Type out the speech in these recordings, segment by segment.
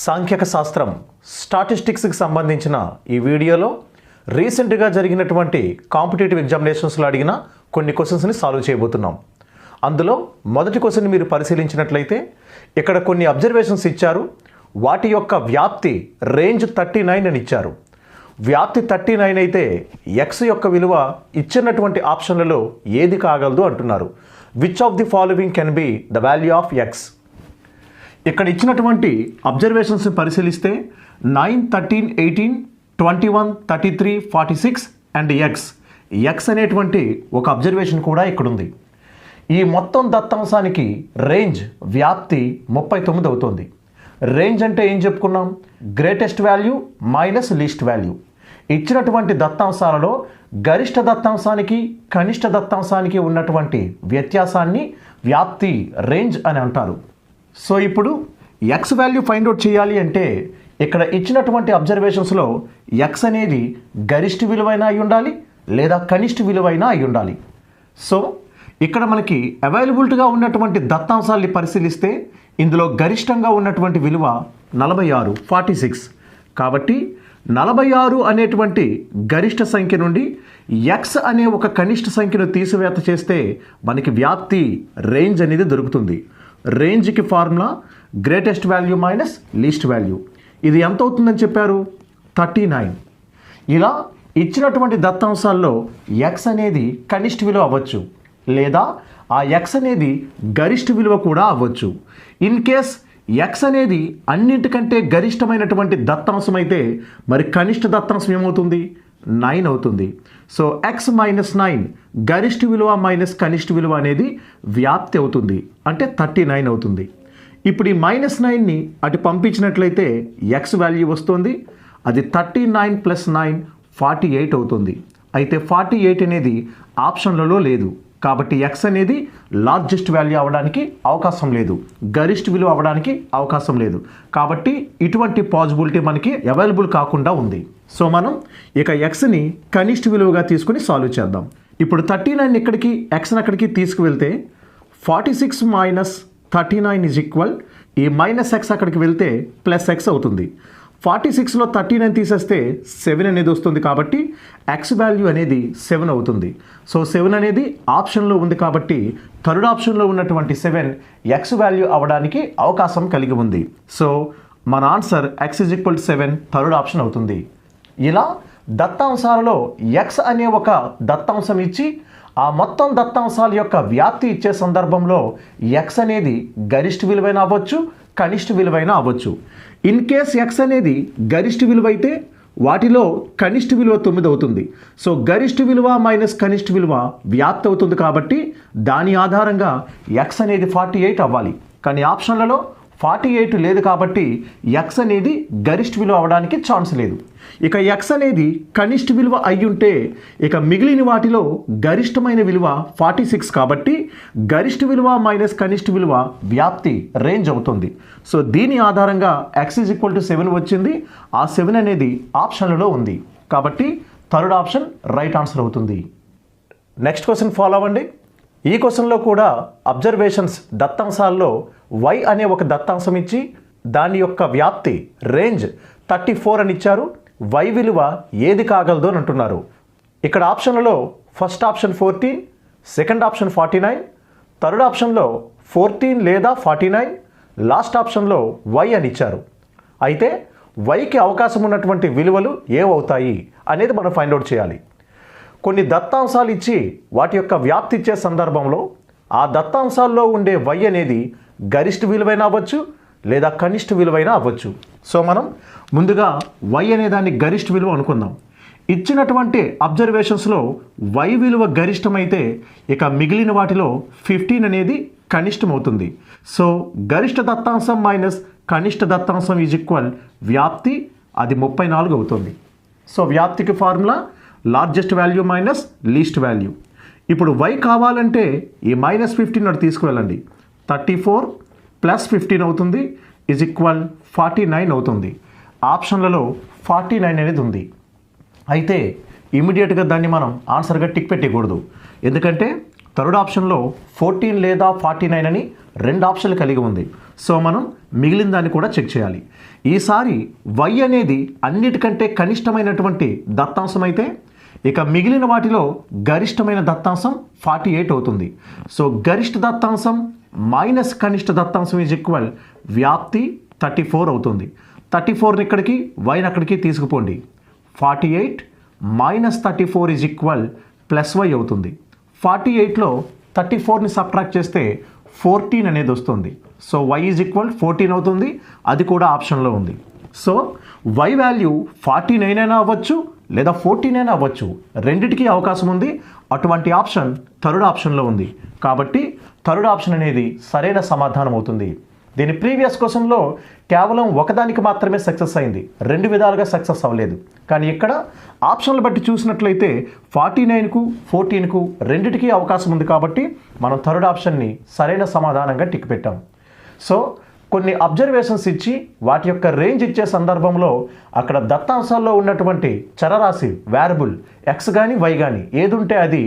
సాంఖ్యక శాస్త్రం స్టాటిస్టిక్స్కి సంబంధించిన ఈ వీడియోలో రీసెంట్గా జరిగినటువంటి కాంపిటేటివ్ ఎగ్జామినేషన్స్లో అడిగిన కొన్ని క్వశ్చన్స్ని సాల్వ్ చేయబోతున్నాం. అందులో మొదటి క్వశ్చన్ మీరు పరిశీలించినట్లయితే ఇక్కడ కొన్ని అబ్జర్వేషన్స్ ఇచ్చారు. వాటి యొక్క వ్యాప్తి రేంజ్ 39 అని ఇచ్చారు. వ్యాప్తి 39 అయితే ఎక్స్ యొక్క విలువ ఇచ్చినటువంటి ఆప్షన్లలో ఏది కాగలదు అంటున్నారు. Which of the following can be the value of X. ఇక్కడ ఇచ్చినటువంటి అబ్జర్వేషన్స్ని పరిశీలిస్తే 9, 13, 18, 21, 33, 46 అండ్ ఎక్స్ అనేటువంటి ఒక అబ్జర్వేషన్ కూడా ఇక్కడ ఉంది. ఈ మొత్తం దత్తాంశానికి రేంజ్ వ్యాప్తి 39 అవుతుంది. రేంజ్ అంటే ఏం చెప్పుకున్నాం? Greatest value minus least value. ఇచ్చినటువంటి దత్తాంశాలలో గరిష్ట దత్తాంశానికి కనిష్ట దత్తాంశానికి ఉన్నటువంటి వ్యత్యాసాన్ని వ్యాప్తి రేంజ్ అని అంటారు. సో ఇప్పుడు ఎక్స్ వాల్యూ ఫైండ్ అవుట్ చేయాలి అంటే ఇక్కడ ఇచ్చినటువంటి అబ్జర్వేషన్స్లో ఎక్స్ అనేది గరిష్ట విలువైనా అయి ఉండాలి లేదా కనిష్ట విలువైనా అయి ఉండాలి. సో ఇక్కడ మనకి అవైలబిలిటీగా ఉన్నటువంటి దత్తాంశాలని పరిశీలిస్తే ఇందులో గరిష్టంగా ఉన్నటువంటి విలువ 46, 46. కాబట్టి 46 అనేటువంటి గరిష్ట సంఖ్య నుండి ఎక్స్ అనే ఒక కనిష్ట సంఖ్యను తీసివేత చేస్తే మనకి వ్యాప్తి రేంజ్ అనేది దొరుకుతుంది. రేంజ్కి formula greatest value minus least value. ఇది ఎంత అవుతుందని చెప్పారు? 39. ఇలా ఇచ్చినటువంటి దత్తాంశాల్లో ఎక్స్ అనేది కనిష్ట విలువ అవ్వచ్చు లేదా ఆ ఎక్స్ అనేది గరిష్ట విలువ కూడా అవ్వచ్చు. ఇన్ కేస్ ఎక్స్ అనేది అన్నింటికంటే గరిష్టమైనటువంటి దత్తాంశం అయితే మరి కనిష్ట దత్తాంశం ఏమవుతుంది? 9 అవుతుంది. సో ఎక్స్ మైనస్ 9 గరిష్ట విలువ మైనస్ కనిష్ట విలువ అనేది వ్యాప్తి అవుతుంది, అంటే 39 అవుతుంది. ఇప్పుడు ఈ -9ని అటు పంపించినట్లయితే ఎక్స్ వాల్యూ వస్తుంది. అది 39 + 9 48 అవుతుంది. అయితే 48 అనేది ఆప్షన్లలో లేదు కాబట్టి ఎక్స్ అనేది లార్జెస్ట్ వాల్యూ అవ్వడానికి అవకాశం లేదు, గరిష్ట విలువ అవ్వడానికి అవకాశం లేదు. కాబట్టి ఇటువంటి పాసిబిలిటీ మనకి అవైలబుల్ కాకుండా ఉంది. సో మనం ఇక ఎక్స్ని కనిష్ట విలువగా తీసుకుని సాల్వ్ చేద్దాం. ఇప్పుడు 39 ఇక్కడికి ఎక్స్ని అక్కడికి తీసుకువెళ్తే 46 - 39 ఈ మైనస్ ఎక్స్ అక్కడికి వెళ్తే ప్లస్ ఎక్స్ అవుతుంది. 46లో 39 తీసేస్తే 7 అనేది వస్తుంది కాబట్టి ఎక్స్ వాల్యూ అనేది 7 అవుతుంది. సో 7 అనేది ఆప్షన్లో ఉంది కాబట్టి థర్డ్ ఆప్షన్లో ఉన్నటువంటి 7 ఎక్స్ వాల్యూ అవ్వడానికి అవకాశం కలిగి ఉంది. సో మన ఆన్సర్ ఎక్స్ = 7 థర్డ్ ఆప్షన్ అవుతుంది. ఇలా దత్తాంశాలలో ఎక్స్ అనే ఒక దత్తాంశం ఇచ్చి ఆ మొత్తం దత్తాంశాల యొక్క వ్యాప్తి ఇచ్చే సందర్భంలో ఎక్స్ అనేది గరిష్ట విలువైన అవ్వచ్చు, కనిష్ట విలువైన అవ్వచ్చు. ఇన్ కేస్ ఎక్స్ అనేది గరిష్ట విలువ అయితే వాటిలో కనిష్ట విలువ 9 అవుతుంది. సో గరిష్ట విలువ మైనస్ కనిష్ట విలువ వ్యాప్తి అవుతుంది కాబట్టి దాని ఆధారంగా ఎక్స్ అనేది 48 అవ్వాలి. కానీ ఆప్షన్లలో 48 లేదు కాబట్టి ఎక్స్ అనేది గరిష్ట విలువ అవ్వడానికి ఛాన్స్ లేదు. ఇక ఎక్స్ అనేది కనిష్ట విలువ అయ్యుంటే ఇక మిగిలిన వాటిలో గరిష్టమైన విలువ 46 కాబట్టి గరిష్ట విలువ మైనస్ కనిష్ట విలువ వ్యాప్తి రేంజ్ అవుతుంది. సో దీని ఆధారంగా ఎక్స్ = 7 వచ్చింది. ఆ 7 అనేది ఆప్షన్లలో ఉంది కాబట్టి థర్డ్ ఆప్షన్ రైట్ ఆన్సర్ అవుతుంది. నెక్స్ట్ క్వశ్చన్ ఫాలో అవ్వండి. ఈ క్వశ్చన్లో కూడా అబ్జర్వేషన్స్ దత్తాంశాల్లో y అనే ఒక దత్తాంశం ఇచ్చి దాని యొక్క వ్యాప్తి రేంజ్ 34 అని ఇచ్చారు. y విలువ ఏది కాగలదు అని అంటున్నారు. ఇక్కడ ఆప్షన్లలో first option 14, second option 49, third ఆప్షన్లో 14 లేదా 49, లాస్ట్ ఆప్షన్లో y అని ఇచ్చారు. అయితే yకి అవకాశం ఉన్నటువంటి విలువలు ఏవవుతాయి అనేది మనం ఫైండ్ అవుట్ చేయాలి. కొన్ని దత్తాంశాలు ఇచ్చి వాటి యొక్క వ్యాప్తి ఇచ్చే సందర్భంలో ఆ దత్తాంశాల్లో ఉండే y అనేది గరిష్ట విలువైన అవ్వచ్చు లేదా కనిష్ట విలువైన అవ్వచ్చు. సో మనం ముందుగా y అనే దాన్ని గరిష్ట విలువ అనుకుందాం. ఇచ్చినటువంటి అబ్జర్వేషన్స్లో y విలువ గరిష్టమైతే ఇక మిగిలిన వాటిలో 15 అనేది కనిష్టం అవుతుంది. సో గరిష్ట దత్తాంశం మైనస్ కనిష్ట దత్తాంశం = వ్యాప్తి, అది 34 అవుతుంది. సో వ్యాప్తికి formula largest value minus least value. ఇప్పుడు y కావాలంటే ఈ -15 అటు తీసుకువెళ్ళండి. 34 + 15 అవుతుంది = 49 అవుతుంది. ఆప్షన్లలో 49 అనేది ఉంది. అయితే ఇమీడియట్గా దాన్ని మనం ఆన్సర్గా టిక్ పెట్టకూడదు. ఎందుకంటే థర్డ్ ఆప్షన్లో 14 లేదా 49 అని 2 ఆప్షన్లు కలిగి ఉంది. సో మనం మిగిలిన దాన్ని కూడా చెక్ చేయాలి. ఈసారి y అనేది అన్నిటికంటే కనిష్టమైనటువంటి దత్తాంశం అయితే ఇక మిగిలిన వాటిలో గరిష్టమైన దత్తాంశం 48 అవుతుంది. సో గరిష్ట దత్తాంశం మైనస్ కనిష్ట దత్తాంశం ఈజ్ ఈక్వల్ వ్యాప్తి 34 అవుతుంది. 34ని ఇక్కడికి వైని అక్కడికి తీసుకుపోండి. 48 minus 34 is equal plus Y అవుతుంది. 48లో 34ని సబ్ట్రాక్ట్ చేస్తే 14 అనేది వస్తుంది. సో y ఈజ్ ఈక్వల్ 14 అవుతుంది. అది కూడా ఆప్షన్లో ఉంది. సో y వాల్యూ 49 అయినా అవ్వచ్చు లేదా 14 అయినా అవ్వచ్చు, రెండిటికి అవకాశం ఉంది. అటువంటి ఆప్షన్ థర్డ్ ఆప్షన్లో ఉంది. కాబట్టి థర్డ్ ఆప్షన్ అనేది సరైన సమాధానం అవుతుంది. దీని ప్రీవియస్ క్వశ్చన్లో కేవలం ఒకదానికి మాత్రమే సక్సెస్ అయింది, రెండు విధాలుగా సక్సెస్ అవ్వలేదు. కానీ ఇక్కడ ఆప్షన్లు బట్టి చూసినట్లయితే 49కు 14కు రెండిటికి అవకాశం ఉంది. కాబట్టి మనం థర్డ్ ఆప్షన్ని సరైన సమాధానంగా టిక్ పెట్టాం. సో కొన్ని అబ్జర్వేషన్స్ ఇచ్చి వాటి యొక్క రేంజ్ ఇచ్చే సందర్భంలో అక్కడ దత్తాంశాల్లో ఉన్నటువంటి చరరాశి వేరియబుల్ ఎక్స్ కానీ వై కానీ ఏది ఉంటే అది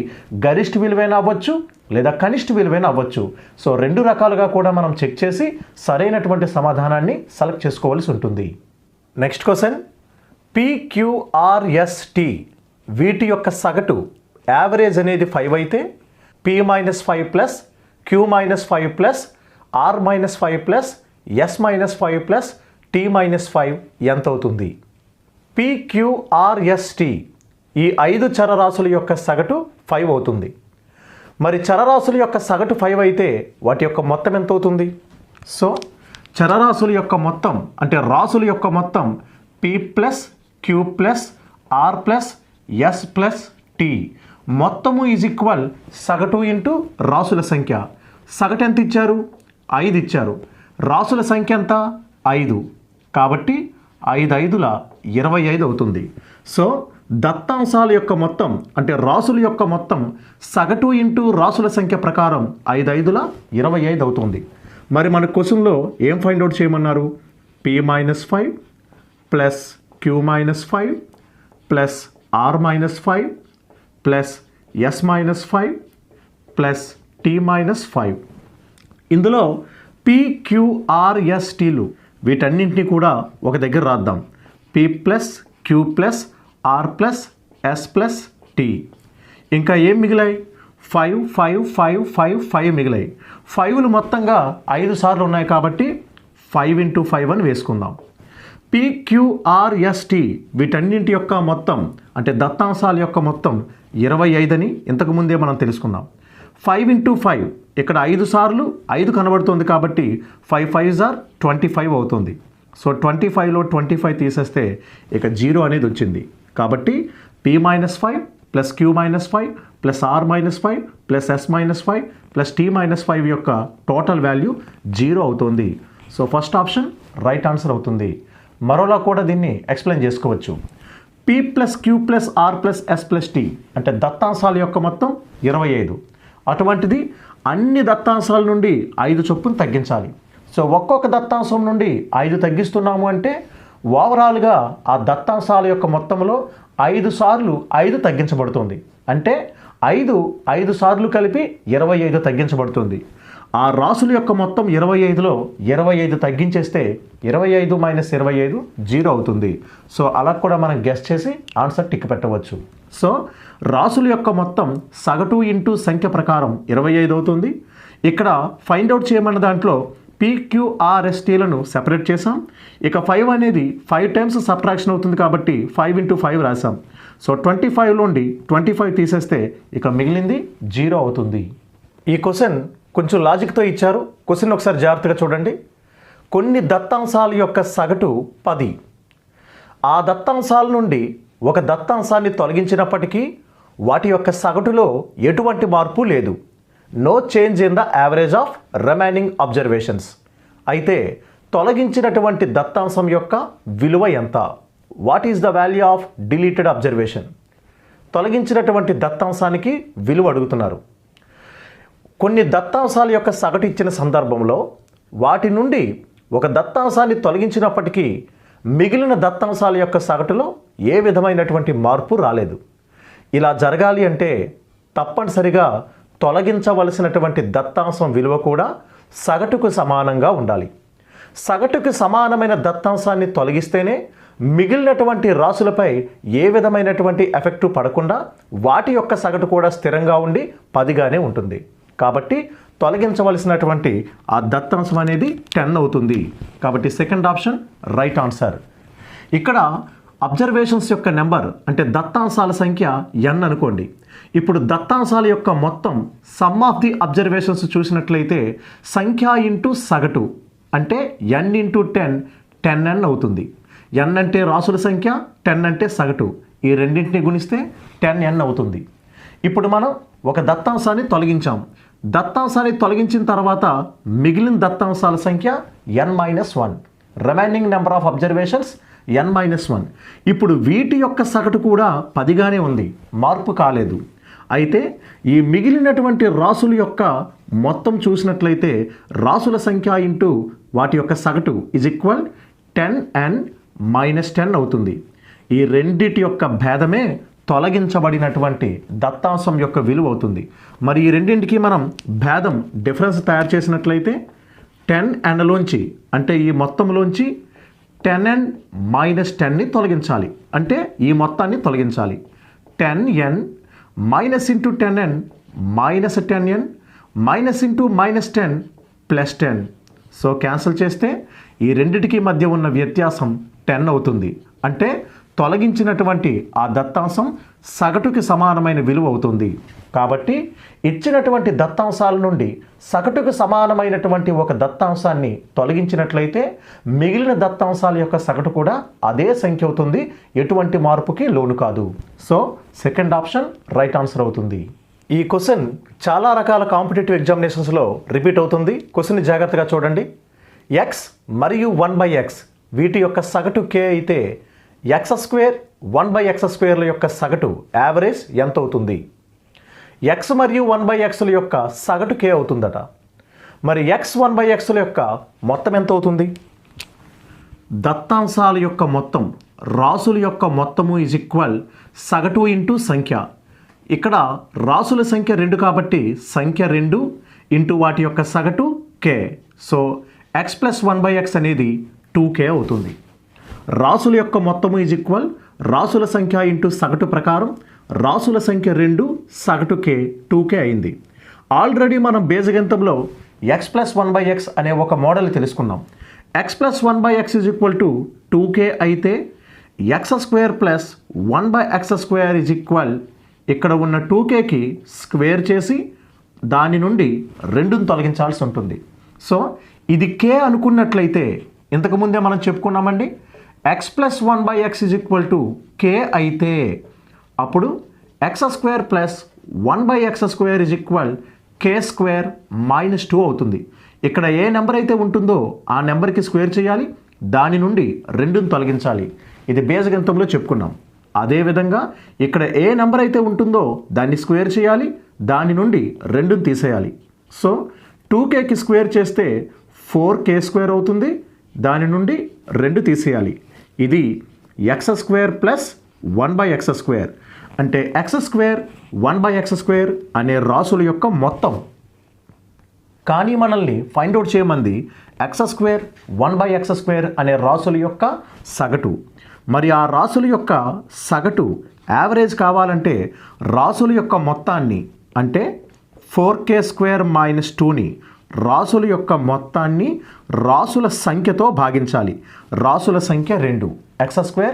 గరిష్ట విలువైన అవ్వచ్చు లేదా కనిష్ట విలువైన అవ్వచ్చు. సో రెండు రకాలుగా కూడా మనం చెక్ చేసి సరైనటువంటి సమాధానాన్ని సెలెక్ట్ చేసుకోవాల్సి ఉంటుంది. నెక్స్ట్ క్వశ్చన్, PQRST వీటి యొక్క సగటు యావరేజ్ అనేది 5 అయితే P-5 plus Q-5 plus R-5 plus S-5 plus T-5 ఎంత అవుతుంది? PQRST ఈ 5 చరరాశుల యొక్క సగటు 5 అవుతుంది. మరి చరరాశుల యొక్క సగటు 5 అయితే వాటి యొక్క మొత్తం ఎంత అవుతుంది? సో చరరాశుల యొక్క మొత్తం అంటే రాశుల యొక్క మొత్తం P plus Q plus R plus S plus T మొత్తము ఈజ్ ఈక్వల్ సగటు ఇంటూ రాశుల సంఖ్య. సగటు ఎంత ఇచ్చారు? 5 ఇచ్చారు. రాశుల సంఖ్య ఎంత? 5. కాబట్టి 5 5ల 25 అవుతుంది. సో దత్తాంశాల యొక్క మొత్తం అంటే రాశుల యొక్క మొత్తం సగటు ఇంటూ రాశుల సంఖ్య ప్రకారం 5 5ల 25 అవుతుంది. మరి మన క్వశ్చన్లో ఏం ఫైండ్ అవుట్ చేయమన్నారు? P-5 plus Q-5 plus R-5 plus S-5 plus T-5. ఇందులో PQRSTలు వీటన్నింటినీ కూడా ఒక దగ్గర రాద్దాం. P plus Q plus R plus S plus T. ఇంకా ఏం మిగిలాయి? 5 5 5 5 5 మిగిలాయి. 5లు మొత్తంగా 5 సార్లు ఉన్నాయి కాబట్టి 5 × 5 అని వేసుకుందాం. PQRST వీటన్నింటి యొక్క మొత్తం అంటే దత్తాంశాల యొక్క మొత్తం 25 అని ఇంతకుముందే మనం తెలుసుకున్నాం. 5 × 5 ఇక్కడ 5 సార్లు 5 కనబడుతుంది కాబట్టి 5 5s are 25 అవుతుంది. సో 25లో 25 తీసేస్తే ఇక 0 అనేది వచ్చింది. కాబట్టి P-5 plus Q-5 plus R-5 plus S-5 plus T-5 యొక్క టోటల్ వాల్యూ 0 అవుతుంది. So first option right answer అవుతుంది. మరోలా కూడా దీన్ని ఎక్స్ప్లెయిన్ చేసుకోవచ్చు. P plus Q plus R plus S plus T అంటే దత్తాంశాల యొక్క మొత్తం 25. అటువంటిది అన్ని దత్తాంశాల నుండి 5 చొప్పున తగ్గించాలి. సో ఒక్కొక్క దత్తాంశం నుండి 5 తగ్గిస్తున్నాము అంటే ఓవరాల్గా ఆ దత్తాంశాల యొక్క మొత్తంలో 5 సార్లు 5 తగ్గించబడుతుంది. అంటే 5 సార్లు కలిపి 25 తగ్గించబడుతుంది. ఆ రాశుల యొక్క మొత్తం 25లో 25 తగ్గించేస్తే 25 మైనస్ 25 0 అవుతుంది. సో అలా కూడా మనం గెస్ చేసి ఆన్సర్ టిక్ పెట్టవచ్చు. సో రాశుల యొక్క మొత్తం సగటు ఇంటూ సంఖ్య ప్రకారం 25 అవుతుంది. ఇక్కడ ఫైండ్ అవుట్ చేయమన్న దాంట్లో PQRSTలను సెపరేట్ చేసాం. ఇక 5 అనేది 5 టైమ్స్ సబ్ట్రాక్షన్ అవుతుంది కాబట్టి 5 × 5 రాసాం. సో 25లోండి 25 తీసేస్తే ఇక మిగిలింది 0 అవుతుంది. ఈ క్వశ్చన్ కొంచెం లాజిక్తో ఇచ్చారు. క్వశ్చన్ ఒకసారి జాగ్రత్తగా చూడండి. కొన్ని దత్తాంశాల యొక్క సగటు 10. ఆ దత్తాంశాల నుండి ఒక దత్తాంశాన్ని తొలగించినప్పటికీ వాటి యొక్క సగటులో ఎటువంటి మార్పు లేదు. No change in the average of remaining observations. అయితే తొలగించినటువంటి దత్తాంశం యొక్క విలువ ఎంత? What is the value of deleted observation? తొలగించినటువంటి దత్తాంశానికి విలువ అడుగుతున్నారు. కొన్ని దత్తాంశాల యొక్క సగటు ఇచ్చిన సందర్భంలో వాటి నుండి ఒక దత్తాంశాన్ని తొలగించినప్పటికీ మిగిలిన దత్తాంశాల యొక్క సగటులో ఏ విధమైనటువంటి మార్పు రాలేదు. ఇలా జరగాలి అంటే తప్పనిసరిగా తొలగించవలసినటువంటి దత్తాంశం విలువ కూడా సగటుకు సమానంగా ఉండాలి. సగటుకి సమానమైన దత్తాంశాన్ని తొలగిస్తేనే మిగిలినటువంటి రాసులపై ఏ విధమైనటువంటి ఎఫెక్టు పడకుండా వాటి యొక్క సగటు కూడా స్థిరంగా ఉండి 10గానే ఉంటుంది. కాబట్టి తొలగించవలసినటువంటి ఆ దత్తాంశం అనేది 10 అవుతుంది. కాబట్టి సెకండ్ ఆప్షన్ రైట్ ఆన్సర్. ఇక్కడ అబ్జర్వేషన్స్ యొక్క నెంబర్ అంటే దత్తాంశాల సంఖ్య n అనుకోండి. ఇప్పుడు దత్తాంశాల యొక్క మొత్తం సమ్ ఆఫ్ ది అబ్జర్వేషన్స్ చూసినట్లయితే సంఖ్య ఇంటూ సగటు అంటే n ఇంటూ 10 10n అవుతుంది. n అంటే రాసుల సంఖ్య, 10 అంటే సగటు. ఈ రెండింటిని గుణిస్తే 10n అవుతుంది. ఇప్పుడు మనం ఒక దత్తాంశాన్ని తొలగించాం. దత్తాంశాన్ని తొలగించిన తర్వాత మిగిలిన దత్తాంశాల సంఖ్య n-1. Remaining number of observations n-1. ఇప్పుడు వీటి యొక్క సగటు కూడా 10గానే ఉంది, మార్పు కాలేదు. అయితే ఈ మిగిలినటువంటి రాసుల యొక్క మొత్తం చూసినట్లయితే రాసుల సంఖ్య ఇంటూ వాటి యొక్క సగటు ఈజ్ ఈక్వల్ 10n-10 అవుతుంది. ఈ రెండిటి యొక్క భేదమే తొలగించబడినటువంటి దత్తాంశం యొక్క విలువ అవుతుంది. మరి ఈ రెండింటికి మనం భేదం డిఫరెన్స్ తయారు చేసినట్లయితే 10nలోంచి అంటే ఈ మొత్తంలోంచి 10n-10ని తొలగించాలి. అంటే ఈ మొత్తాన్ని తొలగించాలి. 10n minus into 10n minus 10n minus into -10 plus 10. So cancel చేస్తే ఈ రెండిటికి మధ్య ఉన్న వ్యత్యాసం 10 అవుతుంది. అంటే తొలగించినటువంటి ఆ దత్తాంశం సగటుకి సమానమైన విలువ అవుతుంది. కాబట్టి ఇచ్చినటువంటి దత్తాంశాల నుండి సగటుకు సమానమైనటువంటి ఒక దత్తాంశాన్ని తొలగించినట్లయితే మిగిలిన దత్తాంశాల యొక్క సగటు కూడా అదే సంఖ్య అవుతుంది, ఎటువంటి మార్పుకి లోను కాదు. So second option right answer అవుతుంది. ఈ క్వశ్చన్ చాలా రకాల కాంపిటేటివ్ ఎగ్జామినేషన్స్లో రిపీట్ అవుతుంది. క్వశ్చన్ని జాగ్రత్తగా చూడండి. x మరియు 1/x వీటి యొక్క సగటు k అయితే x² 1/x² యొక్క సగటు యావరేజ్ ఎంత అవుతుంది? x మరియు 1/x యొక్క సగటు k అవుతుందట. మరి x 1/x యొక్క మొత్తం ఎంత అవుతుంది? దత్తాంశాల యొక్క మొత్తం రాసుల యొక్క మొత్తము ఈజ్ ఈక్వల్ సగటు ఇంటూ సంఖ్య. ఇక్కడ రాసుల సంఖ్య 2 కాబట్టి సంఖ్య 2 ఇంటూ వాటి యొక్క సగటు k. సో x + 1/x అనేది 2k అవుతుంది. రాసుల యొక్క మొత్తము ఈజ్ ఈక్వల్ రాసుల సంఖ్య ఇంటూ సగటు ప్రకారం రాసుల సంఖ్య 2 సగటు k 2k అయింది. ఆల్రెడీ మనం బీజగణితంలో x + 1/x అనే ఒక మోడల్ తెలుసుకున్నాం. x + 1/x is equal to 2k అయితే x² + 1/x² ఈజ్ ఈక్వల్ ఇక్కడ ఉన్న 2kకి స్క్వేర్ చేసి దాని నుండి 2ని తొలగించాల్సి ఉంటుంది. సో ఇది k అనుకున్నట్లయితే ఇంతకుముందే మనం చెప్పుకున్నామండి, x + 1/x is equal to k అయితే అప్పుడు x² + 1/x² is equal k² - 2 అవుతుంది. ఇక్కడ ఏ నెంబర్ అయితే ఉంటుందో ఆ నెంబర్కి స్క్వేర్ చేయాలి, దాని నుండి 2ని తొలగించాలి. ఇది బీజగణితంలో చెప్పుకున్నాం. అదేవిధంగా ఇక్కడ ఏ నెంబర్ అయితే ఉంటుందో దాన్ని స్క్వేర్ చేయాలి, దాని నుండి 2ని తీసేయాలి. సో 2kకి స్క్వేర్ చేస్తే 4k² అవుతుంది, దాని నుండి 2 తీసేయాలి. ఇది x² + 1/x². అంటే x² 1/x² అనే రాసుల యొక్క మొత్తం. కానీ మనల్ని ఫైండ్ అవుట్ చేయమంది x² 1/x² అనే రాసుల యొక్క సగటు. మరి ఆ రాసుల యొక్క సగటు యావరేజ్ కావాలంటే రాసుల యొక్క మొత్తాన్ని అంటే 4k² - 2ని రాసుల యొక్క మొత్తాన్ని రాసుల సంఖ్యతో భాగించాలి. రాసుల సంఖ్య 2, x²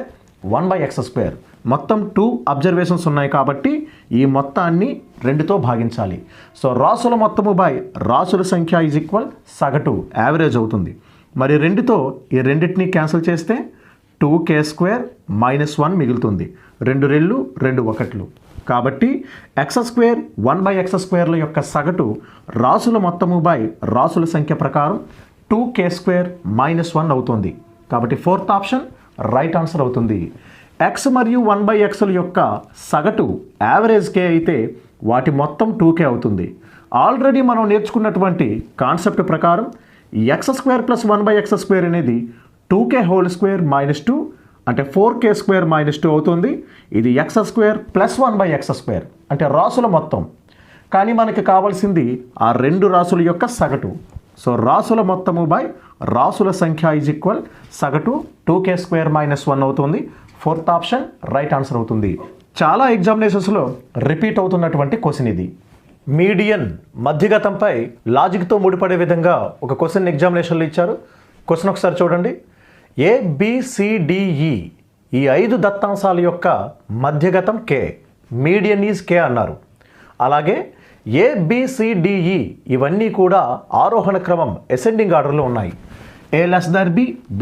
1/x². మొత్తం 2 అబ్జర్వేషన్స్ ఉన్నాయి కాబట్టి ఈ మొత్తాన్ని 2తో భాగించాలి. సో రాసుల మొత్తము బై రాసుల సంఖ్య ఈజ్ ఈక్వల్ సగటు యావరేజ్ అవుతుంది. మరి 2తో ఈ రెండింటిని క్యాన్సిల్ చేస్తే 2k² - 1 మిగులుతుంది. 2 రెళ్ళు 2 1. కాబట్టి x² 1/x² యొక్క సగటు రాసుల మొత్తము బై రాసుల సంఖ్య ప్రకారం 2k² - 1 అవుతుంది. కాబట్టి ఫోర్త్ ఆప్షన్ రైట్ ఆన్సర్ అవుతుంది. x మరియు 1/x యొక్క సగటు యావరేజ్ k అయితే వాటి మొత్తం 2k అవుతుంది. ఆల్రెడీ మనం నేర్చుకున్నటువంటి కాన్సెప్ట్ ప్రకారం x² + 1/x² అనేది 2k² - 2 అంటే 4k² - 2 అవుతుంది. ఇది x² + 1/x² అంటే రాసుల మొత్తం. కానీ మనకి కావాల్సింది ఆ 2 రాసుల యొక్క సగటు. సో రాసుల మొత్తము బై రాసుల సంఖ్య ఈజ్ ఈక్వల్ సగటు 2k² - 1 అవుతుంది. ఫోర్త్ ఆప్షన్ రైట్ ఆన్సర్ అవుతుంది. చాలా ఎగ్జామినేషన్స్లో రిపీట్ అవుతున్నటువంటి క్వశ్చన్ ఇది. మీడియన్ మధ్యగతంపై లాజిక్తో ముడిపడే విధంగా ఒక క్వశ్చన్ ఎగ్జామినేషన్లో ఇచ్చారు. క్వశ్చన్ ఒకసారి చూడండి. ABCDE ఈ 5 దత్తాంశాల యొక్క మధ్యగతం K, మీడియన్ ఈజ్ K అన్నారు. అలాగే ABCDE ఇవన్నీ కూడా ఆరోహణ క్రమం అసెండింగ్ ఆర్డర్లో ఉన్నాయి. A B, B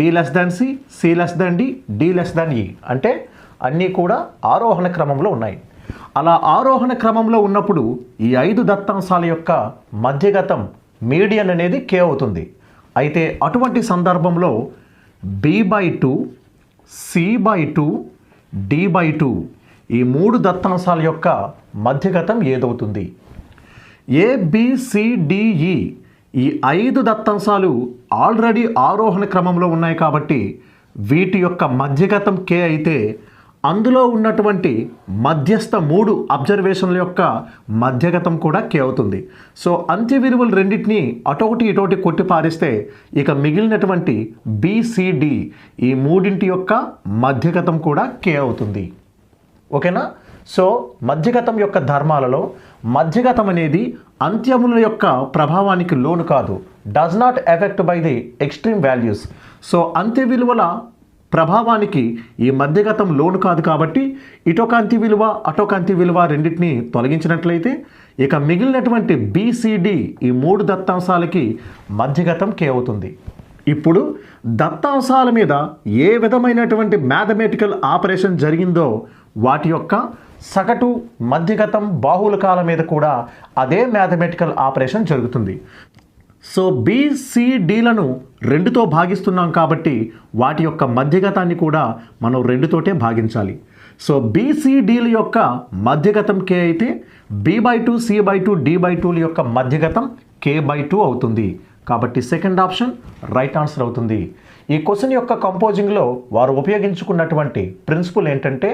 C, C>D, D>E అంటే అన్నీ కూడా ఆరోహణ క్రమంలో ఉన్నాయి. అలా ఆరోహణ క్రమంలో ఉన్నప్పుడు ఈ 5 దత్తాంశాల యొక్క మధ్యగతం మీడియన్ అనేది K అవుతుంది. అయితే అటువంటి సందర్భంలో B/2, C/2, D/2 ఈ 3 దత్తాంశాల యొక్క మధ్యగతం ఏదవుతుంది? ABCDE ఈ 5 దత్తాంశాలు ఆల్రెడీ ఆరోహణ క్రమంలో ఉన్నాయి కాబట్టి వీటి యొక్క మధ్యగతం K అయితే అందులో ఉన్నటువంటి మధ్యస్థ 3 అబ్జర్వేషన్ల యొక్క మధ్యగతం కూడా K అవుతుంది. సో అంత్య విలువలు రెండింటినీ అటొకటి ఇటొకటి కొట్టి పారిస్తే ఇక మిగిలినటువంటి BCD ఈ మూడింటి యొక్క మధ్యగతం కూడా K అవుతుంది. ఓకేనా? సో మధ్యగతం యొక్క ధర్మాలలో మధ్యగతం అనేది అంత్యముల యొక్క ప్రభావానికి లోను కాదు. Does not effect by the extreme values. So అంత్య విలువల ప్రభావానికి ఈ మధ్యగతం లోను కాదు కాబట్టి ఇటొక అంత్య విలువ అటొక అంత్య విలువ రెండింటినీ తొలగించినట్లయితే ఇక మిగిలినటువంటి BCD ఈ 3 దత్తాంశాలకి మధ్యగతం K అవుతుంది. ఇప్పుడు దత్తాంశాల మీద ఏ విధమైనటువంటి మ్యాథమెటికల్ ఆపరేషన్ జరిగిందో వాటి యొక్క సగటు మధ్యగతం బాహుళకాల మీద కూడా అదే మ్యాథమెటికల్ ఆపరేషన్ జరుగుతుంది. సో BCDలను 2తో భాగిస్తున్నాం కాబట్టి వాటి యొక్క మధ్యగతాన్ని కూడా మనం 2తోటే భాగించాలి. సో BCDల యొక్క మధ్యగతం K అయితే B/2, C/2, D/2ల యొక్క మధ్యగతం K/2 అవుతుంది. కాబట్టి సెకండ్ ఆప్షన్ రైట్ ఆన్సర్ అవుతుంది. ఈ క్వశ్చన్ యొక్క కంపోజింగ్లో వారు ఉపయోగించుకున్నటువంటి ప్రిన్సిపల్ ఏంటంటే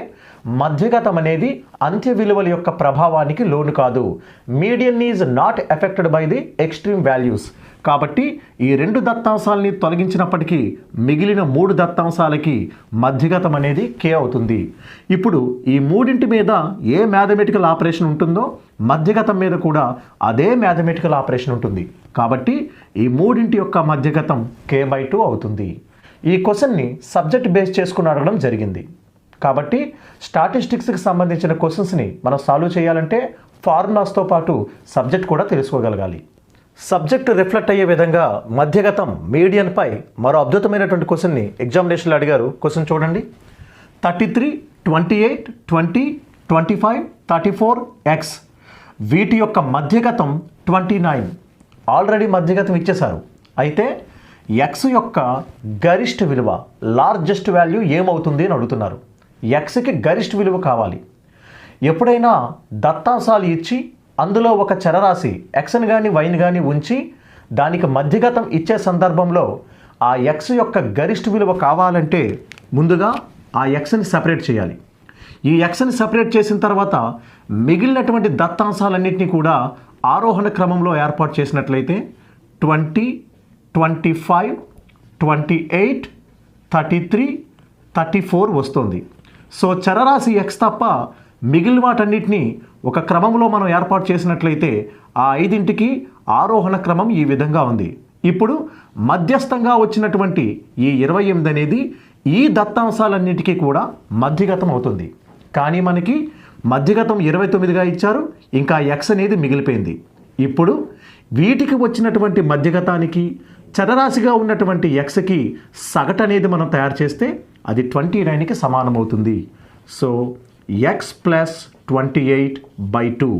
మధ్యగతం అనేది అంత్య విలువల యొక్క ప్రభావానికి లోను కాదు. Median is not affected by the extreme values. కాబట్టి ఈ 2 దత్తాంశాలని తొలగించినప్పటికీ మిగిలిన 3 దత్తాంశాలకి మధ్యగతం అనేది K అవుతుంది. ఇప్పుడు ఈ మూడింటి మీద ఏ మ్యాథమెటికల్ ఆపరేషన్ ఉంటుందో మధ్యగతం మీద కూడా అదే మ్యాథమెటికల్ ఆపరేషన్ ఉంటుంది. కాబట్టి ఈ మూడింటి యొక్క మధ్యగతం K/2 అవుతుంది. ఈ క్వశ్చన్ని సబ్జెక్ట్ బేస్ చేసుకుని అడగడం జరిగింది. కాబట్టి స్టాటిస్టిక్స్కి సంబంధించిన క్వశ్చన్స్ని మనం సాల్వ్ చేయాలంటే ఫార్ములాస్తో పాటు సబ్జెక్ట్ కూడా తెలుసుకోగలగాలి. సబ్జెక్ట్ రిఫ్లెక్ట్ అయ్యే విధంగా మధ్యగతం మీడియన్పై మరో అద్భుతమైనటువంటి క్వశ్చన్ని ఎగ్జామినేషన్లో అడిగారు. క్వశ్చన్ చూడండి. 33, 28, 20, 25, 34x వీటి యొక్క మధ్యగతం 29. ఆల్రెడీ మధ్యగతం ఇచ్చేశారు. అయితే x యొక్క గరిష్ట విలువ లార్జెస్ట్ వాల్యూ ఏమవుతుంది అని అడుగుతున్నారు. xకి గరిష్ట విలువ కావాలి. ఎప్పుడైనా దత్తాంశాలు ఇచ్చి అందులో ఒక చరరాశి xని కానీ వైని కానీ ఉంచి దానికి మధ్యగతం ఇచ్చే సందర్భంలో ఆ x యొక్క గరిష్ట విలువ కావాలంటే ముందుగా ఆ xని సెపరేట్ చేయాలి. ఈ xని సెపరేట్ చేసిన తర్వాత మిగిలినటువంటి దత్తాంశాలన్నింటినీ కూడా ఆరోహణ క్రమంలో ఏర్పాటు చేసినట్లయితే 20, 25, 28, 33, 34 వస్తుంది. సో చరరాశి x తప్ప మిగిలిన వాటన్నిటినీ ఒక క్రమంలో మనం ఏర్పాటు చేసినట్లయితే ఆ 5ంటికి ఆరోహణ క్రమం ఈ విధంగా ఉంది. ఇప్పుడు మధ్యస్థంగా వచ్చినటువంటి ఈ 28 అనేది ఈ దత్తాంశాలన్నిటికీ కూడా మధ్యగతం అవుతుంది. కానీ మనకి మధ్యగతం 29గా ఇచ్చారు. ఇంకా x అనేది మిగిలిపోయింది. ఇప్పుడు వీటికి వచ్చినటువంటి మధ్యగతానికి చరరాశిగా ఉన్నటువంటి xకి సగటు అనేది మనం తయారు చేస్తే అది 29కి సమానమవుతుంది. సో x + 28/2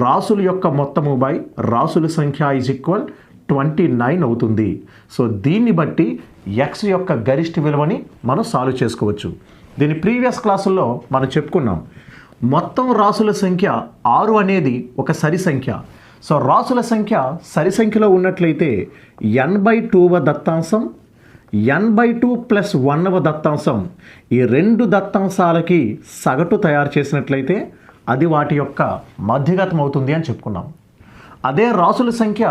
రాసుల యొక్క మొత్తము బై రాసుల సంఖ్య ఈజ్ ఈక్వల్ 29 అవుతుంది. సో దీన్ని బట్టి x యొక్క గరిష్ట విలువని మనం సాల్వ్ చేసుకోవచ్చు. దీని ప్రీవియస్ క్లాసుల్లో మనం చెప్పుకున్నాం. మొత్తం రాసుల సంఖ్య 6 అనేది ఒక సరి సంఖ్య. సో రాసుల సంఖ్య సరి సంఖ్యలో ఉన్నట్లయితే n/2వ దత్తాంశం n/2 + 1వ దత్తాంశం ఈ 2 దత్తాంశాలకి సగటు తయారు చేసినట్లయితే అది వాటి యొక్క మధ్యగతం అవుతుంది అని చెప్పుకున్నాం. అదే రాసుల సంఖ్య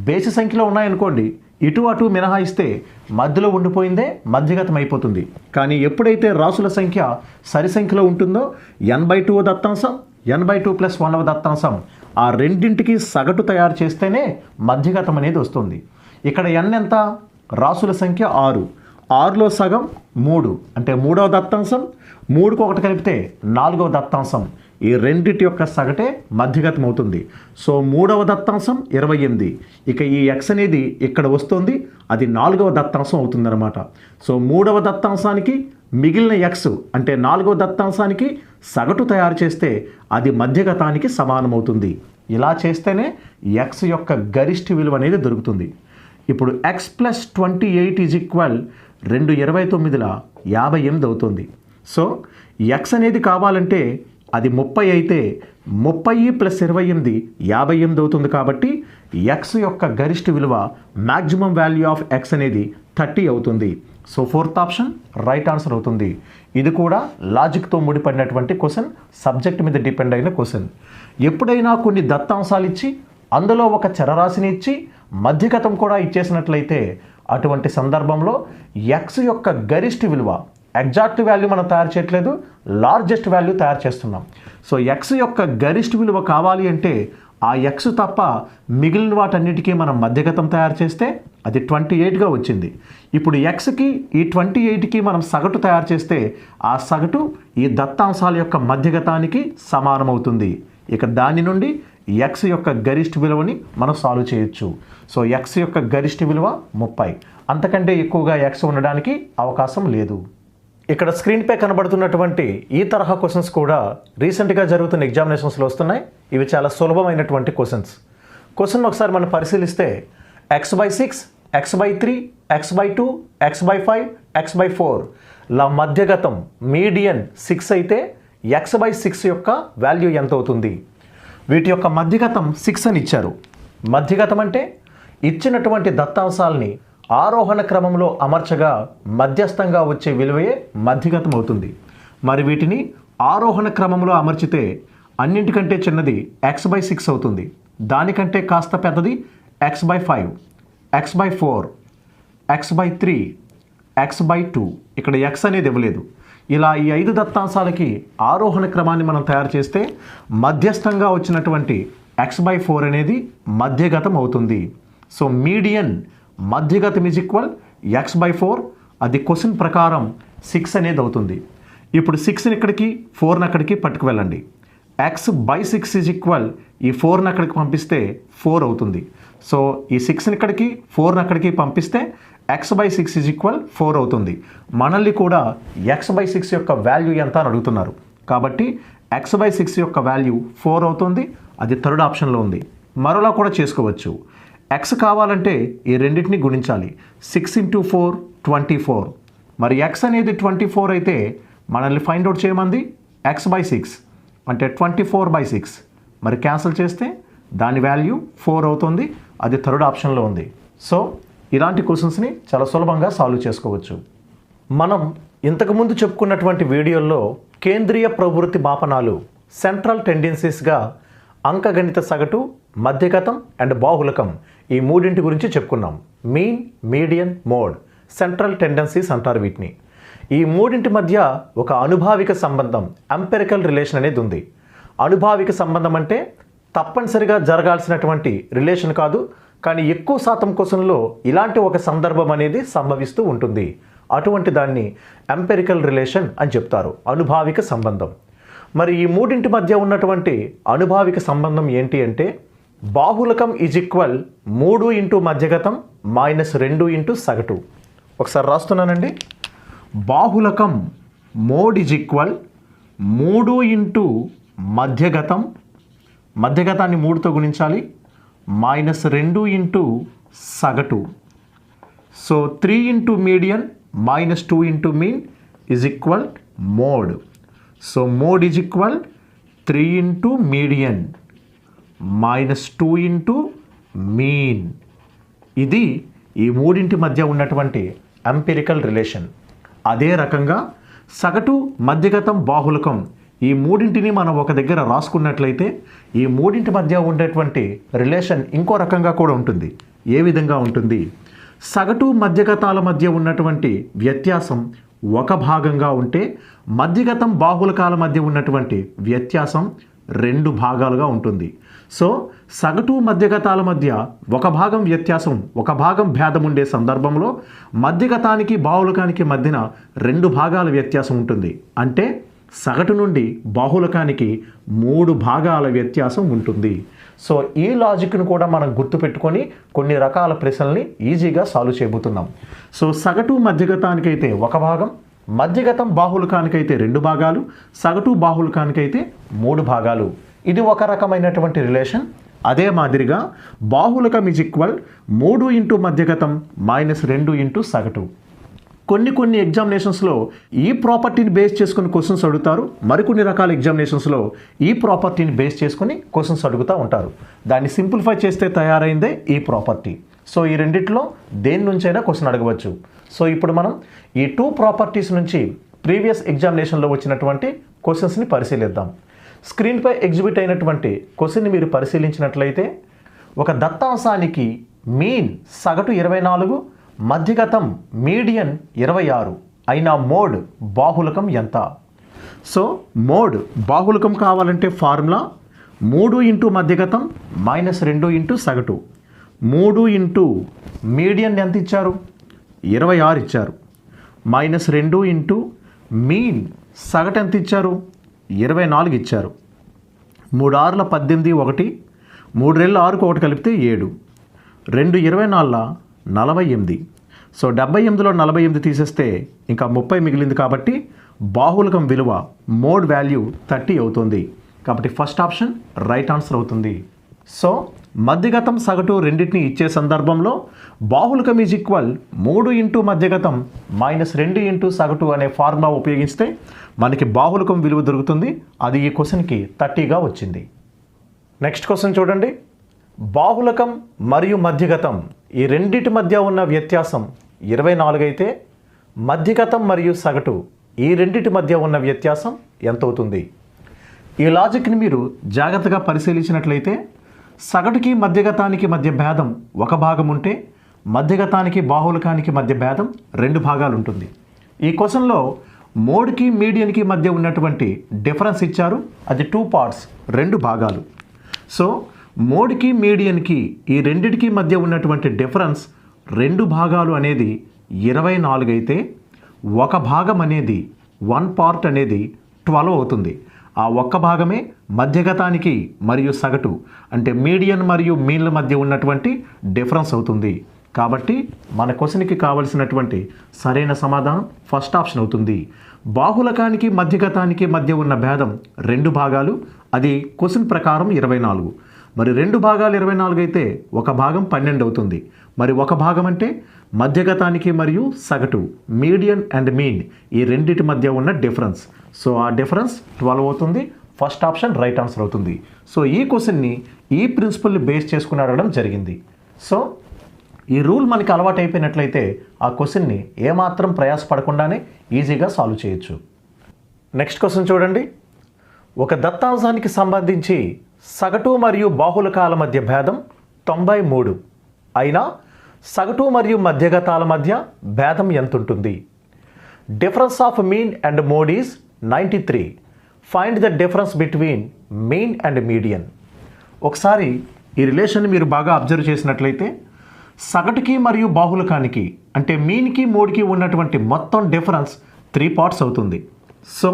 బేసి సంఖ్యలో ఉన్నాయనుకోండి, ఇటు అటు మినహాయిస్తే మధ్యలో ఉండిపోయిందే మధ్యగతం అయిపోతుంది. కానీ ఎప్పుడైతే రాసుల సంఖ్య సరి సంఖ్యలో ఉంటుందో n/2 దత్తాంశం n/2 + 1 దత్తాంశం ఆ రెండింటికి సగటు తయారు చేస్తేనే మధ్యగతం అనేది వస్తుంది. ఇక్కడ n ఎంత? రాసుల సంఖ్య 6, 6లో సగం 3 అంటే 3వ దత్తాంశం, 3కు 1 కలిపితే 4వ దత్తాంశం. ఈ రెండిటి యొక్క సగటే మధ్యగతం అవుతుంది. సో 3వ దత్తాంశం 28. ఇక ఈ x అనేది ఇక్కడ వస్తుంది, అది 4వ దత్తాంశం అవుతుందన్నమాట. సో 3వ దత్తాంశానికి మిగిలిన x అంటే 4వ దత్తాంశానికి సగటు తయారు చేస్తే అది మధ్యగతానికి సమానమవుతుంది. ఇలా చేస్తేనే x యొక్క గరిష్ట విలువ అనేది దొరుకుతుంది. ఇప్పుడు x + 28 = 2 29ల 58 అవుతుంది. సో x అనేది కావాలంటే అది 30 అయితే 30 + 28 58 అవుతుంది. కాబట్టి x యొక్క గరిష్ట విలువ మ్యాక్సిమం వాల్యూ ఆఫ్ x అనేది 30 అవుతుంది. So 4th option right answer అవుతుంది. ఇది కూడా లాజిక్తో ముడిపడినటువంటి క్వశ్చన్, సబ్జెక్ట్ మీద డిపెండ్ అయిన క్వశ్చన్. ఎప్పుడైనా కొన్ని దత్తాంశాలు ఇచ్చి అందులో ఒక చరరాశిని ఇచ్చి మధ్యగతం కూడా ఇచ్చేసినట్లయితే అటువంటి సందర్భంలో x యొక్క గరిష్ట విలువ ఎగ్జాక్ట్ వాల్యూ మనం తయారు చేయట్లేదు, లార్జెస్ట్ వాల్యూ తయారు చేస్తున్నాం. సో x యొక్క గరిష్ట విలువ కావాలి అంటే ఆ x తప్ప మిగిలిన వాటన్నిటికీ మనం మధ్యగతం తయారు చేస్తే అది 28గా వచ్చింది. ఇప్పుడు xకి ఈ 28కి మనం సగటు తయారు చేస్తే ఆ సగటు ఈ దత్తాంశాల యొక్క మధ్యగతానికి సమానమవుతుంది. ఇక దాని నుండి x యొక్క గరిష్ట విలువని మనం సాల్వ్ చేయొచ్చు. సో x యొక్క గరిష్ట విలువ 30. అంతకంటే ఎక్కువగా x ఉండడానికి అవకాశం లేదు. ఇక్కడ స్క్రీన్పై కనబడుతున్నటువంటి ఈ తరహా క్వశ్చన్స్ కూడా రీసెంట్గా జరుగుతున్న ఎగ్జామినేషన్స్లో వస్తున్నాయి. ఇవి చాలా సులభమైనటువంటి క్వశ్చన్స్. క్వశ్చన్ ఒకసారి మనం పరిశీలిస్తే x/6, x/3, x/2, x/5, x/4 ల మధ్యగతం మీడియన్ 6 అయితే x/6 యొక్క వాల్యూ ఎంత అవుతుంది? వీటి యొక్క మధ్యగతం 6 అని ఇచ్చారు. మధ్యగతం అంటే ఇచ్చినటువంటి దత్తాంశాలని ఆరోహణ క్రమంలో అమర్చగా మధ్యస్థంగా వచ్చే విలువయే మధ్యగతం అవుతుంది. మరి వీటిని ఆరోహణ క్రమంలో అమర్చితే అన్నింటికంటే చిన్నది x/6 అవుతుంది. దానికంటే కాస్త పెద్దది x/5, x/4, x/3, x/2. ఇక్కడ x అనేది ఇవ్వలేదు. ఇలా ఈ 5 దత్తాంశాలకి ఆరోహణ క్రమాన్ని మనం తయారు చేస్తే మధ్యస్థంగా వచ్చినటువంటి x/4 అనేది మధ్యగతం అవుతుంది. సో మీడియన్ మధ్యగతం = x/4. అది క్వశ్చన్ ప్రకారం 6 అనేది అవుతుంది. ఇప్పుడు 6ని ఇక్కడికి 4ని అక్కడికి పట్టుకు వెళ్ళండి. x/6 ఈ 4ని అక్కడికి పంపిస్తే 4 అవుతుంది. సో ఈ 6ని ఇక్కడికి 4ని అక్కడికి పంపిస్తే x/6 4 అవుతుంది. మనల్ని కూడా x/6 యొక్క వాల్యూ ఎంత అని అడుగుతున్నారు. కాబట్టి x/6 యొక్క వాల్యూ 4 అవుతుంది. అది థర్డ్ ఆప్షన్లో ఉంది. మరోలా కూడా చేసుకోవచ్చు. x కావాలంటే ఈ రెండింటిని గుణించాలి. 6 × 4 24. మరి x అనేది 24 అయితే మనల్ని ఫైండ్ అవుట్ చేయమంది x/6 అంటే 24/6. మరి క్యాన్సిల్ చేస్తే దాని వాల్యూ 4 అవుతుంది. అది థర్డ్ ఆప్షన్లో ఉంది. సో ఇలాంటి క్వశ్చన్స్ని చాలా సులభంగా సాల్వ్ చేసుకోవచ్చు. మనం ఇంతకుముందు చెప్పుకున్నటువంటి వీడియోల్లో కేంద్రీయ ప్రవృత్తి మాపనాలు సెంట్రల్ టెండెన్సీస్గా అంకగణిత సగటు, మధ్యగతం అండ్ బాహుళకం ఈ మూడింటి గురించి చెప్పుకున్నాం. Mean, median, mode, central tendencies అంటారు వీటిని. ఈ మూడింటి మధ్య ఒక అనుభావిక సంబంధం, ఎంపెరికల్ రిలేషన్ అనేది ఉంది. అనుభావిక సంబంధం అంటే తప్పనిసరిగా జరగాల్సినటువంటి రిలేషన్ కాదు, కానీ ఎక్కువ శాతం క్వశ్చన్లో ఇలాంటి ఒక సందర్భం అనేది సంభవిస్తూ ఉంటుంది. అటువంటి దాన్ని ఎంపెరికల్ రిలేషన్ అని చెప్తారు, అనుభావిక సంబంధం. మరి ఈ మూడింటి మధ్య ఉన్నటువంటి అనుభావిక సంబంధం ఏంటి అంటే బాహుళకం = 3 × మధ్యగతం -2 × సగటు. ఒకసారి రాస్తున్నానండి. బాహుళకం మోడ్ = 3 × మధ్యగతం, మధ్యగతాన్ని 3తో గుణించాలి, -2 × సగటు. So 3 × median -2 × mean = mode. So mode = 3 × median -2 × mean. ఇది ఈ మూడింటి మధ్య ఉన్నటువంటి ఎంపెరికల్ రిలేషన్. అదే రకంగా సగటు, మధ్యగతం, బాహుళకం ఈ మూడింటిని మనం ఒక దగ్గర రాసుకున్నట్లయితే ఈ మూడింటి మధ్య ఉండేటువంటి రిలేషన్ ఇంకో రకంగా కూడా ఉంటుంది. ఏ విధంగా ఉంటుంది? సగటు మధ్యగతాల మధ్య ఉన్నటువంటి వ్యత్యాసం ఒక భాగంగా ఉంటే మధ్యగతం బాహుళకాల మధ్య ఉన్నటువంటి వ్యత్యాసం 2 భాగాలుగా ఉంటుంది. సో సగటు మధ్యగతాల మధ్య ఒక భాగం వ్యత్యాసం, ఒక భాగం భేదం ఉండే సందర్భంలో మధ్యగతానికి బాహుళకానికి మధ్యన 2 భాగాల వ్యత్యాసం ఉంటుంది. అంటే సగటు నుండి బాహుళకానికి 3 భాగాల వ్యత్యాసం ఉంటుంది. సో ఈ లాజిక్ను కూడా మనం గుర్తుపెట్టుకొని కొన్ని రకాల ప్రశ్నల్ని ఈజీగా సాల్వ్ చేయబోతున్నాం. సో సగటు మధ్యగతానికైతే ఒక భాగం, మధ్యగతం బాహుళకానికైతే 2 భాగాలు, సగటు బాహుళకానికైతే 3 భాగాలు. ఇది ఒక రకమైనటువంటి రిలేషన్. అదే మాదిరిగా బాహుళకం ఈజ్ ఈక్వల్ 3 ఇంటూ మధ్యగతం మైనస్ 2 ఇంటూ సగటు. కొన్ని ఎగ్జామినేషన్స్లో ఈ ప్రాపర్టీని బేస్ చేసుకుని క్వశ్చన్స్ అడుగుతారు. మరికొన్ని రకాల ఎగ్జామినేషన్స్లో ఈ ప్రాపర్టీని బేస్ చేసుకుని క్వశ్చన్స్ అడుగుతూ ఉంటారు. దాన్ని సింప్లిఫై చేస్తే తయారైందే ఈ ప్రాపర్టీ. సో ఈ రెండిట్లో దేని నుంచైనా క్వశ్చన్ అడగవచ్చు. సో ఇప్పుడు మనం ఈ 2 ప్రాపర్టీస్ నుంచి ప్రీవియస్ ఎగ్జామినేషన్లో వచ్చినటువంటి క్వశ్చన్స్ని పరిశీలిద్దాం. స్క్రీన్పై ఎగ్జిబిట్ అయినటువంటి క్వశ్చన్ని మీరు పరిశీలించినట్లయితే, ఒక దత్తాంశానికి మీన్ సగటు 24, మధ్యగతం మీడియన్ 26 అయిన మోడ్ బాహుళకం ఎంత? సో మోడ్ బాహుళకం కావాలంటే ఫార్ములా 3 ఇంటూ మధ్యగతం మైనస్ 2 ఇంటూ సగటు. 3 ఇంటూ మీడియన్ ఎంత ఇచ్చారు? 26 ఇచ్చారు. మైనస్ 2 ఇంటూ మీన్ సగటు ఎంత ఇచ్చారు? 24 ఇచ్చారు. 3 6ల 18, 1 3 2 6కు 1 కలిపితే 7, 2 24 48. సో 78లో 48 తీసేస్తే ఇంకా 30 మిగిలింది. కాబట్టి బాహుళకం విలువ మోడ్ వాల్యూ 30 అవుతుంది. కాబట్టి ఫస్ట్ ఆప్షన్ రైట్ ఆన్సర్ అవుతుంది. సో మధ్యగతం సగటు రెండింటిని ఇచ్చే సందర్భంలో బాహుళకం ఈజ్ ఈక్వల్ 3 ఇంటూ మధ్యగతం మైనస్ 2 ఇంటూ సగటు అనే ఫార్ములా ఉపయోగిస్తే మనకి బాహుళకం విలువ దొరుకుతుంది. అది ఈ క్వశ్చన్కి 30గా వచ్చింది. నెక్స్ట్ క్వశ్చన్ చూడండి. బాహుళకం మరియు మధ్యగతం ఈ రెండిటి మధ్య ఉన్న వ్యత్యాసం 24 అయితే మధ్యగతం మరియు సగటు ఈ రెండిటి మధ్య ఉన్న వ్యత్యాసం ఎంత అవుతుంది? ఈ లాజిక్ని మీరు జాగ్రత్తగా పరిశీలించినట్లయితే, సగటుకి మధ్యగతానికి మధ్య భేదం ఒక భాగం ఉంటే మధ్యగతానికి బాహుళకానికి మధ్య భేదం 2 భాగాలు ఉంటుంది. ఈ క్వశ్చన్లో మోడ్కి మీడియన్కి మధ్య ఉన్నటువంటి డిఫరెన్స్ ఇచ్చారు. అది 2 పార్ట్స్, 2 భాగాలు. సో మోడ్కి మీడియన్కి ఈ రెండిటికి మధ్య ఉన్నటువంటి డిఫరెన్స్ 2 భాగాలు అనేది 24 అయితే ఒక భాగం అనేది 1 పార్ట్ అనేది 12 అవుతుంది. ఆ ఒక్క భాగమే మధ్యగతానికి మరియు సగటు అంటే మీడియన్ మరియు మీన్ల మధ్య ఉన్నటువంటి డిఫరెన్స్ అవుతుంది. కాబట్టి మన క్వశ్చన్కి కావలసినటువంటి సరైన సమాధానం ఫస్ట్ ఆప్షన్ అవుతుంది. బాహుళకానికి మధ్యగతానికి మధ్య ఉన్న భేదం 2 భాగాలు, అది క్వశ్చన్ ప్రకారం 24. మరి 2 భాగాలు 24 అయితే ఒక భాగం 12 అవుతుంది. మరి ఒక భాగం అంటే మధ్యగతానికి మరియు సగటు మీడియన్ అండ్ మీన్ ఈ రెండిటి మధ్య ఉన్న డిఫరెన్స్. సో ఆ డిఫరెన్స్ 12 అవుతుంది. ఫస్ట్ ఆప్షన్ రైట్ ఆన్సర్ అవుతుంది. సో ఈ క్వశ్చన్ని ఈ ప్రిన్సిపల్ని బేస్ చేసుకుని అడగడం జరిగింది. సో ఈ రూల్ మనకి అలవాటు అయిపోయినట్లయితే ఆ క్వశ్చన్ని ఏమాత్రం ప్రయాసపడకుండానే ఈజీగా సాల్వ్ చేయొచ్చు. నెక్స్ట్ క్వశ్చన్ చూడండి. ఒక దత్తాంశానికి సంబంధించి సగటు మరియు బాహుళకాల మధ్య భేదం 93 అయినా సగటు మరియు మధ్యగతాల మధ్య భేదం ఎంత ఉంటుంది? Difference of mean and mode is 93. Find the difference between mean and median. ఒకసారి ఈ రిలేషన్ మీరు బాగా అబ్జర్వ్ చేసినట్లయితే, సగటుకి మరియు బాహుళకానికి అంటే మీన్కి మోడ్కి ఉన్నటువంటి మొత్తం డిఫరెన్స్ 3 పార్ట్స్ అవుతుంది. సో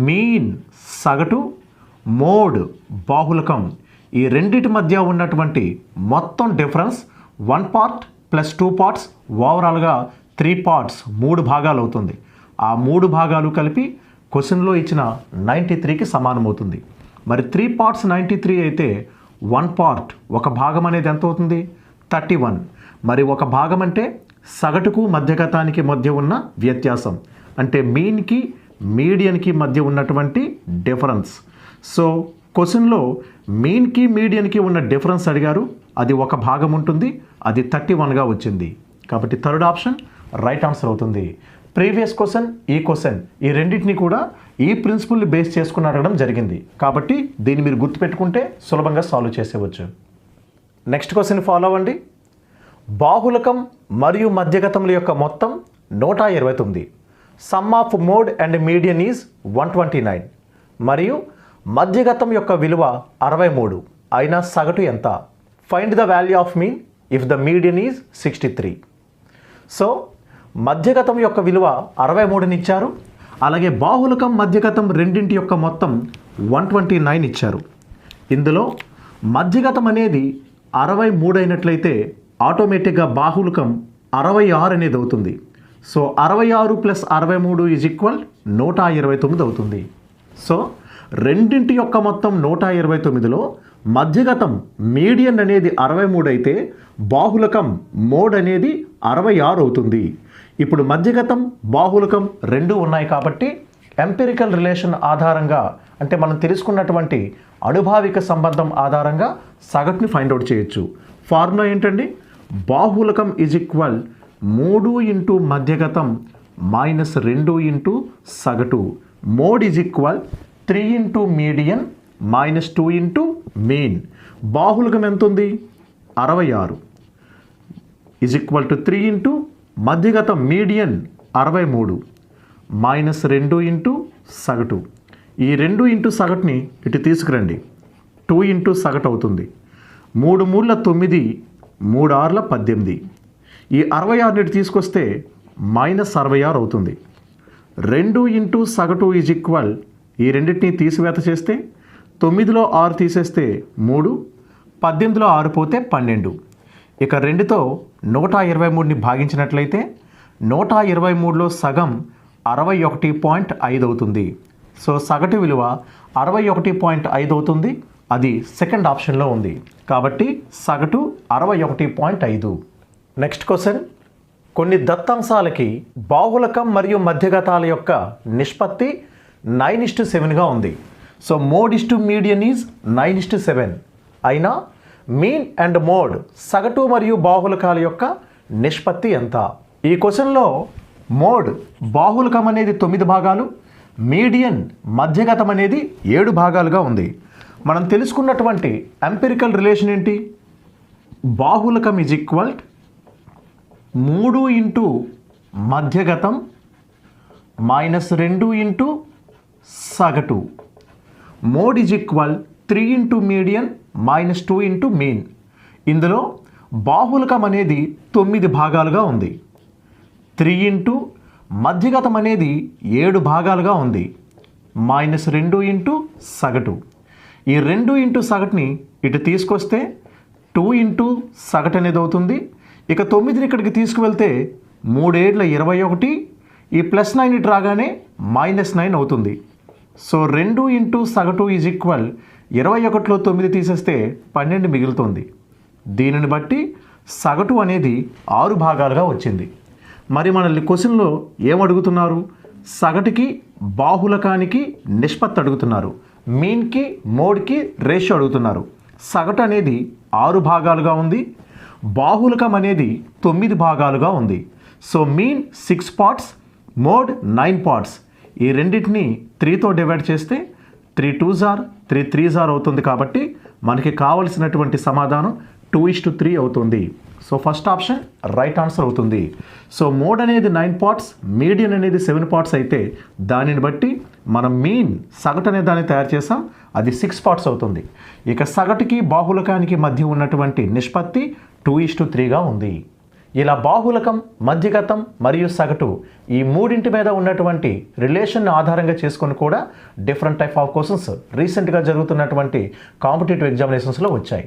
మీన్ సగటు, మోడ్ బాహుళకం ఈ రెండిటి మధ్య ఉన్నటువంటి మొత్తం డిఫరెన్స్ 1 పార్ట్ ప్లస్ 2 పార్ట్స్ ఓవరాల్గా 3 పార్ట్స్ 3 భాగాలు అవుతుంది. ఆ 3 భాగాలు కలిపి క్వశ్చన్లో ఇచ్చిన 93కి సమానం అవుతుంది. మరి 3 పార్ట్స్ 93 అయితే 1 పార్ట్ ఒక భాగం అనేది ఎంత అవుతుంది? 31. మరి ఒక భాగం అంటే సగటుకు మధ్యగతానికి మధ్య ఉన్న వ్యత్యాసం అంటే మీన్కి మీడియన్కి మధ్య ఉన్నటువంటి డిఫరెన్స్. సో క్వశ్చన్లో మీన్కి మీడియన్కి ఉన్న డిఫరెన్స్ అడిగారు. అది ఒక భాగం ఉంటుంది. అది 31గా వచ్చింది. కాబట్టి థర్డ్ ఆప్షన్ రైట్ ఆన్సర్ అవుతుంది. ప్రీవియస్ క్వశ్చన్, ఈ క్వశ్చన్ ఈ రెండింటిని కూడా ఈ ప్రిన్సిపల్ని బేస్ చేసుకుని అడగడం జరిగింది. కాబట్టి దీన్ని మీరు గుర్తుపెట్టుకుంటే సులభంగా సాల్వ్ చేసేవచ్చు. నెక్స్ట్ క్వశ్చన్ ఫాలో అవ్వండి. బాహుళకం మరియు మధ్యగతముల యొక్క మొత్తం 129. Sum of mode and median is 129. మరియు మధ్యగతం యొక్క విలువ 63 అయినా సగటు ఎంత? Find the value of mean if the median is 63. So మధ్యగతం యొక్క విలువ 63ని ఇచ్చారు, అలాగే బాహుళకం మధ్యగతం రెండింటి యొక్క మొత్తం 129 ఇచ్చారు. ఇందులో మధ్యగతం అనేది 63 అయినట్లయితే ఆటోమేటిక్గా బాహుళకం 66 అనేది అవుతుంది. సో 66 + 63 ఈజ్ ఈక్వల్ 129 అవుతుంది. సో రెండింటి యొక్క మొత్తం 129లో మధ్యగతం మీడియన్ అనేది 63 అయితే బాహుళకం మోడ్ అనేది 66 అవుతుంది. ఇప్పుడు మధ్యగతం బాహుళకం రెండు ఉన్నాయి కాబట్టి ఎంపిరికల్ రిలేషన్ ఆధారంగా, అంటే మనం తెలుసుకున్నటువంటి అనుభావిక సంబంధం ఆధారంగా సగటుని ఫైండ్ అవుట్ చేయొచ్చు. ఫార్ములా ఏంటండి? బాహుళకం ఈజ్ ఈక్వల్ 3 ఇంటూ మధ్యగతం మైనస్ 2 ఇంటూ సగటు. Mode is equal 3 into median minus 2 into mean. బాహుళకం ఎంత ఉంది? 66 ఈజ్ ఈక్వల్ టు 3 ఇంటూ మధ్యగతం మీడియన్ 63 మైనస్ 2 ఇంటూ సగటు. ఈ 2 ఇంటూ సగటుని ఇటు తీసుకురండి. 2 ఇంటూ సగటు అవుతుంది. 3 మూల 9, 3 ఆరుల 18. ఈ 66 ఇటు తీసుకొస్తే మైనస్ 66 అవుతుంది. 2 ఇంటూ సగటు ఈజ్ ఈక్వల్, ఈ రెండింటిని తీసివేత చేస్తే 9లో 6 తీసేస్తే 3, 18లో 6 పోతే 12. ఇక 2తో 123ని భాగించినట్లయితే 123లో సగం 61.5 అవుతుంది. సో సగటు విలువ 61.5 అవుతుంది. అది సెకండ్ ఆప్షన్లో ఉంది కాబట్టి సగటు 61.5. నెక్స్ట్ క్వశ్చన్, కొన్ని దత్తాంశాలకి బాహుళకం మరియు మధ్యగతాల యొక్క నిష్పత్తి 9:7గా ఉంది. So mode is to median is 9:7 అయినా మీన్ అండ్ మోడ్ సగటు మరియు బాహుళకాల యొక్క నిష్పత్తి ఎంత? ఈ క్వశ్చన్లో మోడ్ బాహుళకం అనేది 9 భాగాలు, మీడియన్ మధ్యగతం అనేది 7 భాగాలుగా ఉంది. మనం తెలుసుకున్నటువంటి ఎంపిరికల్ రిలేషన్ ఏంటి? బాహుళకం ఈజ్ ఈక్వల్ 3 ఇంటూ మధ్యగతం మైనస్ 2 ఇంటూ సగటు. Mode is equal 3 into median minus 2 into mean. ఇందులో బాహుళకం అనేది 9 భాగాలుగా ఉంది. 3 ఇంటూ మధ్యగతం అనేది 7 భాగాలుగా ఉంది. మైనస్ 2 ఇంటూ సగటు. ఈ 2 ఇంటూ సగటుని ఇటు తీసుకొస్తే 2 ఇంటూ సగటు అనేది అవుతుంది. ఇక 9ని ఇక్కడికి తీసుకువెళ్తే 3 ఏళ్ల 21, ఈ +9 ఇటు రాగానే -9 అవుతుంది. సో 2 ఇంటూ సగటు ఈజ్ ఈక్వల్ 21లో 9 తీసేస్తే 12 మిగులుతుంది. దీనిని బట్టి సగటు అనేది 6 భాగాలుగా వచ్చింది. మరి మనల్ని క్వశ్చన్లో ఏమడుగుతున్నారు? సగటుకి బాహుళకానికి నిష్పత్తి అడుగుతున్నారు. మీన్కి మోడ్కి రేషియో అడుగుతున్నారు. సగటు అనేది 6 భాగాలుగా ఉంది, బాహుళకం అనేది 9 భాగాలుగా ఉంది. So mean 6 parts, mode 9 parts. ఈ రెండింటిని 3తో డివైడ్ చేస్తే 3 2s are 3 3s are అవుతుంది. కాబట్టి మనకి కావలసినటువంటి సమాధానం 2:3 అవుతుంది. So first option right answer అవుతుంది. సో మోడ్ అనేది 9 పార్ట్స్, మీడియన్ అనేది 7 పార్ట్స్ అయితే దానిని బట్టి మనం మీన్ సగటు అనే దాన్ని తయారు చేసాం, అది 6 పార్ట్స్ అవుతుంది. ఇక సగటుకి బాహుళకానికి మధ్య ఉన్నటువంటి నిష్పత్తి 2:3గా ఉంది. ఇలా బాహుళకం, మధ్యగతం మరియు సగటు ఈ మూడింటి మీద ఉన్నటువంటి రిలేషన్ ఆధారంగా చేసుకొని కూడా డిఫరెంట్ టైప్ ఆఫ్ క్వశ్చన్స్ రీసెంట్గా జరుగుతున్నటువంటి కాంపిటేటివ్ ఎగ్జామినేషన్స్లో వచ్చాయి.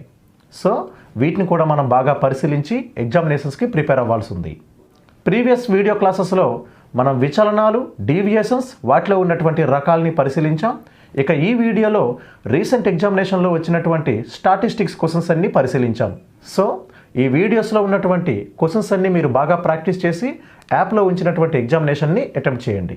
సో వీటిని కూడా మనం బాగా పరిశీలించి ఎగ్జామినేషన్స్కి ప్రిపేర్ అవ్వాల్సి ఉంది. ప్రీవియస్ వీడియో క్లాసెస్లో మనం విచలనాలు, డీవియేషన్స్, వాటిలో ఉన్నటువంటి రకాలని పరిశీలించాం. ఇక ఈ వీడియోలో రీసెంట్ ఎగ్జామినేషన్లో వచ్చినటువంటి స్టాటిస్టిక్స్ క్వశ్చన్స్ అన్ని పరిశీలించాం. సో ఈ వీడియోస్లో ఉన్నటువంటి క్వశ్చన్స్ అన్ని మీరు బాగా ప్రాక్టీస్ చేసి యాప్లో ఉంచినటువంటి ఎగ్జామినేషన్ని అటెంప్ట్ చేయండి.